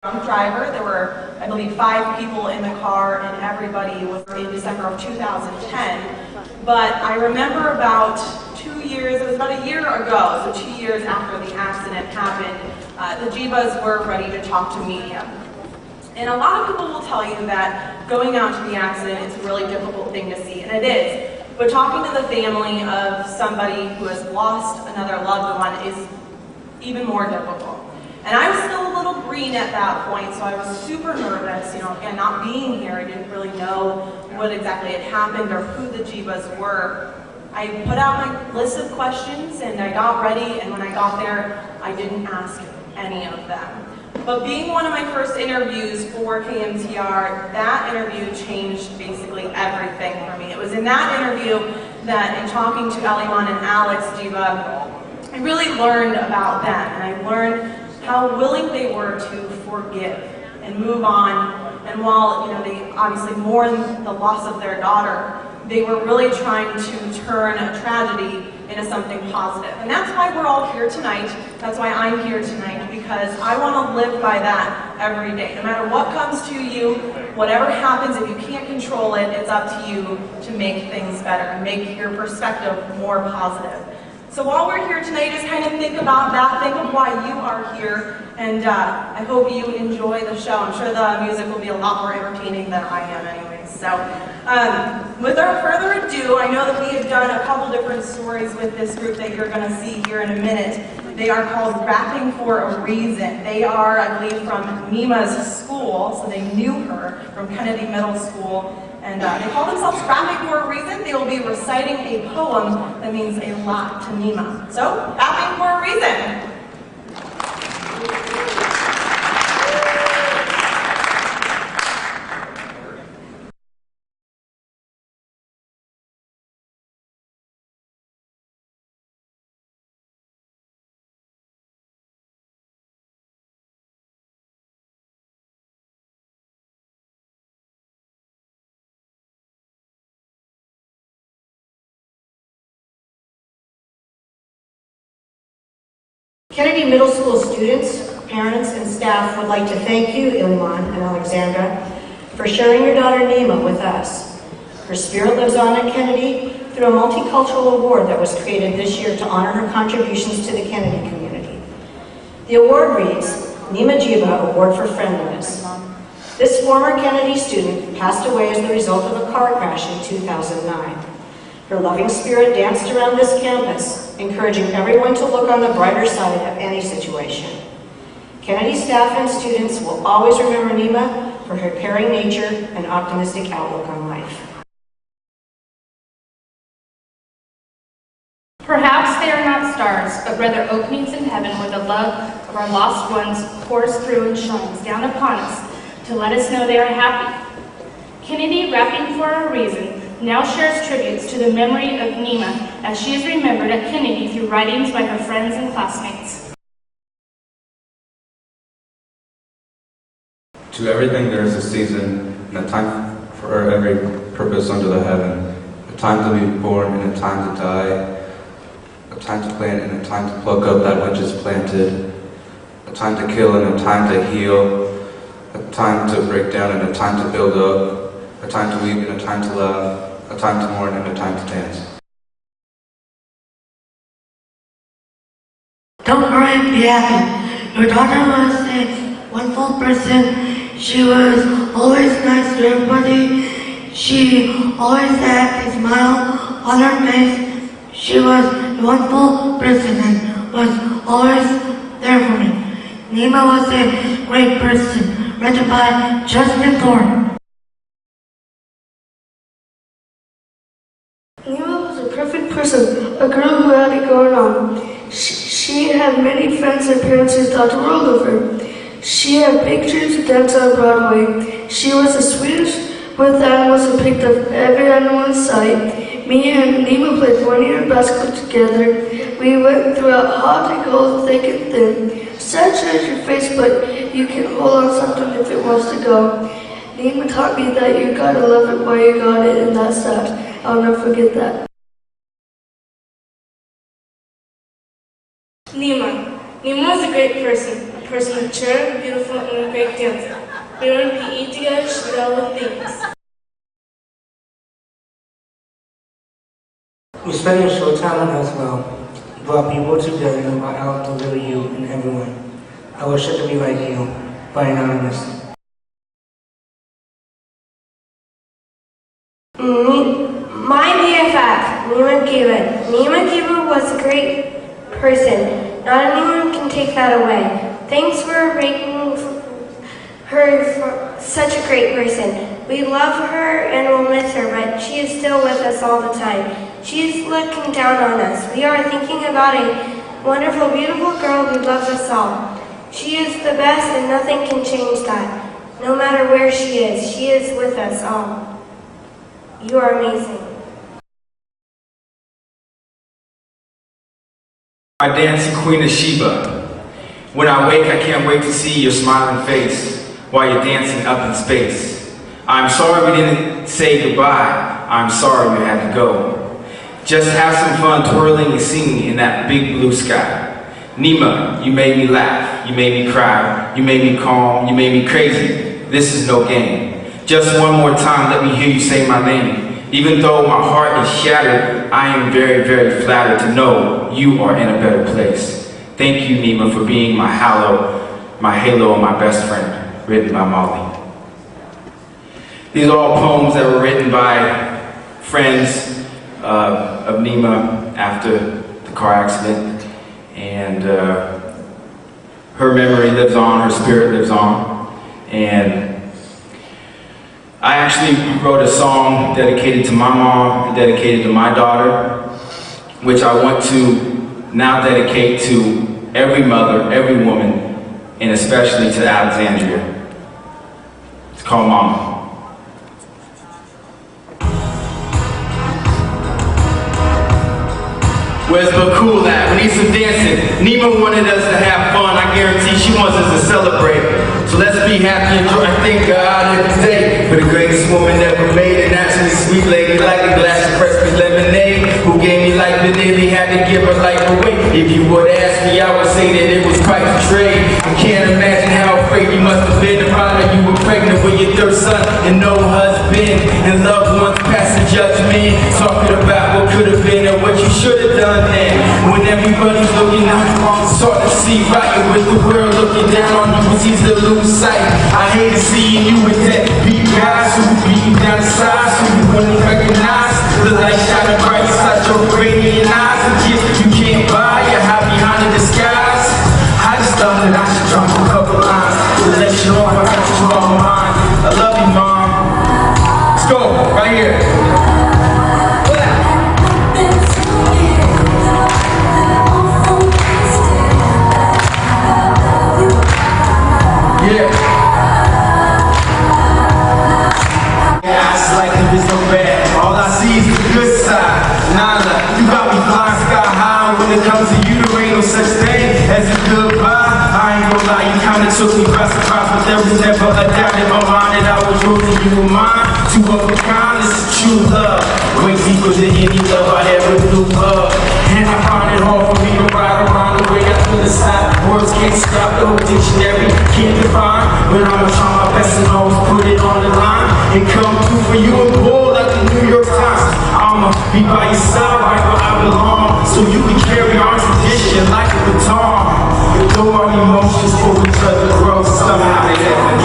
drunk driver. There were, I believe, 5 people in the car, and everybody was in December of 2010. But I remember about 2 years, it was about a year ago, so 2 years after the accident happened, the Jibas were ready to talk to media. And a lot of people will tell you that going out to the accident is a really difficult thing to see, and it is. But talking to the family of somebody who has lost another loved one is even more difficult. And I was still a little green at that point, so I was super nervous, again, not being here. I didn't really know what exactly had happened or who the Jibas were. I put out my list of questions and I got ready, and when I got there, I didn't ask any of them. But being one of my first interviews for KMTR, that interview changed basically everything for me. It was in that interview that, in talking to Eliman and Alex Jiba, I really learned about them, and I learned how willing they were to forgive and move on. And while they obviously mourned the loss of their daughter, they were really trying to turn a tragedy into something positive. And that's why we're all here tonight. That's why I'm here tonight, because I want to live by that every day. No matter what comes to you, whatever happens, if you can't control it, it's up to you to make things better and make your perspective more positive. So while we're here tonight, just kind of think about that, think of why you are here, and I hope you enjoy the show. I'm sure the music will be a lot more entertaining than I am anyways. So without further ado, I know that we have done a couple different stories with this group that you're going to see here in a minute. They are called Rapping for a Reason. They are, I believe, from Nima's school, so they knew her from Kennedy Middle School. And they call themselves Rapping for a Reason. They will be reciting a poem that means a lot to Nima. So, Rapping for a Reason. Kennedy Middle School students, parents, and staff would like to thank you, Iliman and Alexandra, for sharing your daughter Nima with us. Her spirit lives on at Kennedy through a multicultural award that was created this year to honor her contributions to the Kennedy community. The award reads, Nima Jiba Award for Friendliness. This former Kennedy student passed away as the result of a car crash in 2009. Her loving spirit danced around this campus, encouraging everyone to look on the brighter side of any situation. Kennedy staff and students will always remember Nima for her caring nature and optimistic outlook on life. Perhaps they are not stars, but rather openings in heaven where the love of our lost ones pours through and shines down upon us to let us know they are happy. Kennedy, Rapping for a Reason, now shares tributes to the memory of Nima as she is remembered at Kennedy through writings by her friends and classmates. To everything there is a season, and a time for every purpose under the heaven, a time to be born and a time to die, a time to plant and a time to pluck up that which is planted, a time to kill and a time to heal, a time to break down and a time to build up, a time to weep and a time to laugh, a time to mourn and a time to dance. Don't cry and be happy. Your daughter was a wonderful person. She was always nice to everybody. She always had a smile on her face. She was a wonderful person and was always there for me. Nima was a great person, written by Justin Thorne. Nima was a perfect person, a girl who had it going on. She had many friends and parents who thought the world of her. She had big dreams to dance on Broadway. She was the sweetest with animals and picked up every animal in sight. Me and Nima played 1-year basketball together. We went throughout hot and cold, thick and thin. Sad shows your face, but you can hold on something if it wants to go. Nima taught me that you gotta love it while you got it, and that's that. I'll never forget that. Nima was a great person, person, mature, beautiful, and a great dancer. We learned PE together, she did all the things. We spent a short time on Earth well, brought people together and brought out the little you in everyone. I wish I could be like you, but anonymous. My BFF, Nima Kiva. Nima Kiva was a great person. Not anyone can take that away. Thanks for making her such a great person. We love her and will miss her, but she is still with us all the time. She is looking down on us. We are thinking about a wonderful, beautiful girl who loves us all. She is the best and nothing can change that. No matter where she is with us all. You are amazing. My dancing queen of Sheba. When I wake, I can't wait to see your smiling face while you're dancing up in space. I'm sorry we didn't say goodbye. I'm sorry we had to go. Just have some fun twirling and singing in that big blue sky. Nima, you made me laugh, you made me cry, you made me calm, you made me crazy. This is no game. Just one more time, let me hear you say my name. Even though my heart is shattered, I am very, very flattered to know you are in a better place. Thank you, Nima, for being my halo, and my best friend. Written by Molly. These are all poems that were written by friends of Nima after the car accident. And her memory lives on, her spirit lives on. And I actually wrote a song dedicated to my mom and dedicated to my daughter, which I want to now dedicate to every mother, every woman, and especially to Alexandria. It's called Mama. Where's Bakul at? We need some dancing. Nima wanted us to have fun. I guarantee she wants us to celebrate. So let's be happy and joy. Thank God every day for the greatest woman ever made. An absolutely sweet lady like a glass of fresh lemonade. Who gave me life and nearly had to give her life away. If you would ask me, I would say that it was quite a trade. I can't imagine how afraid you must have been to find out you were pregnant with your third son and no husband. And loved ones past the judgment. Talking about what could have been and what you should have done. When everybody's looking out, it's hard to see right. With the world looking down on you, it's easy to lose sight. I hate seeing you with that beat guys who beat you down the sides, who you wouldn't recognize. The light shining bright inside your radiant eyes. And kids you can't buy, you hide behind the disguise. I just thought that I should drop a couple lines to let you know I got you on my mind. I love you, Mom. Let's go, right here. Took me by surprise, but there was never a doubt in my mind that I was yours and you were mine. Two of a kind, this is true love. Way deeper than any love I ever knew of. And I find it hard for me to ride around the way I feel inside. Words can't stop, the whole dictionary can't define. But I'ma try my best and always put it on the line. And come through for you and pull like the New York Times. I'ma be by your side right where I belong. So you can carry our tradition like a baton. Though our emotions for each other grow, somehow they happen.